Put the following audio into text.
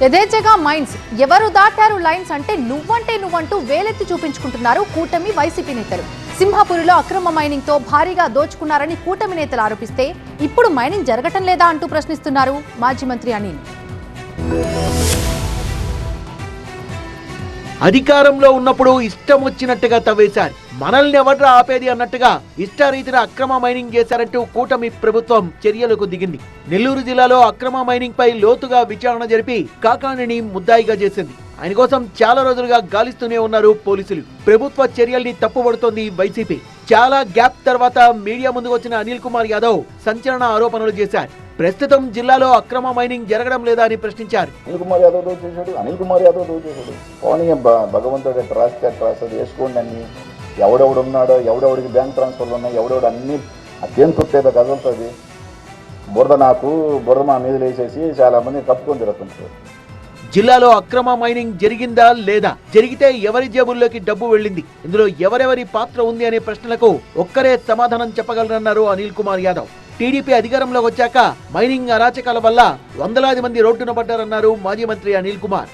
యథేచ్ఛగా మైన్స్ ఎవరు దాటారు లైన్స్ అంటే నువ్వంటూ వేలెత్తి చూపించుకుంటున్నారు కూటమి వైసీపీ నేతలు. సింహాపురిలో అక్రమ మైనింగ్ తో భారీగా దోచుకున్నారని కూటమి నేతలు ఆరోపిస్తే ఇప్పుడు మైనింగ్ జరగటం లేదా అంటూ ప్రశ్నిస్తున్నారు మాజీ మంత్రి అనిల్. అధికారంలో ఉన్నప్పుడు ఇష్టం వచ్చినట్టుగా తవ్వేశారు, మనల్ని ఎవడ్రా ఆపేది అన్నట్టుగా ఇష్టారీతిన అక్రమ మైనింగ్ చేశారంటూ కూటమి ప్రభుత్వం చర్యలకు దిగింది. నెల్లూరు జిల్లాలో అక్రమ మైనింగ్ పై లోతుగా విచారణ జరిపి కాకాణిని ముద్దాయిగా చేసింది. ఆయన కోసం చాలా రోజులుగా గాలిస్తూనే ఉన్నారు పోలీసులు. ప్రభుత్వ చర్యల్ని తప్పుపడుతోంది వైసీపీ. చాలా గ్యాప్ తర్వాత మీడియా ముందుకు వచ్చిన అనిల్ కుమార్ యాదవ్ సంచలన ఆరోపణలు చేశారు. ప్రస్తుతం జిల్లాలో అక్రమ మైనింగ్ జరగడం లేదా అని ప్రశ్నించారు. అనిల్ కుమార్ యాదవ్ దోచేశాడు. పోనీ భగవంతుడు ట్రాన్స్ఫర్ వేసుకోండి అన్ని, ఎవడెవడున్నాడో, ఎవడెవడికి బ్యాంక్ ట్రాన్స్ఫర్లు ఉన్నాయి, ఎవడెవడు అన్ని అదేం తొట్టేదో కదులుతుంది. బురద మా మీద వేసేసి చాలా మంది కప్పుకొని తిరుగుతుంటారు. జిల్లాలో అక్రమ మైనింగ్ జరిగిందా లేదా, జరిగితే ఎవరి జేబుల్లోకి డబ్బు వెళ్ళింది, ఇందులో ఎవరెవరి పాత్ర ఉంది అనే ప్రశ్నలకు ఒక్కరే సమాధానం చెప్పగలరన్నారు అనిల్ కుమార్ యాదవ్. టీడీపీ అధికారంలోకి వచ్చాక మైనింగ్ అరాచకాల వల్ల వందలాది మంది రోడ్డున పడ్డారన్నారు మాజీ మంత్రి అనిల్ కుమార్.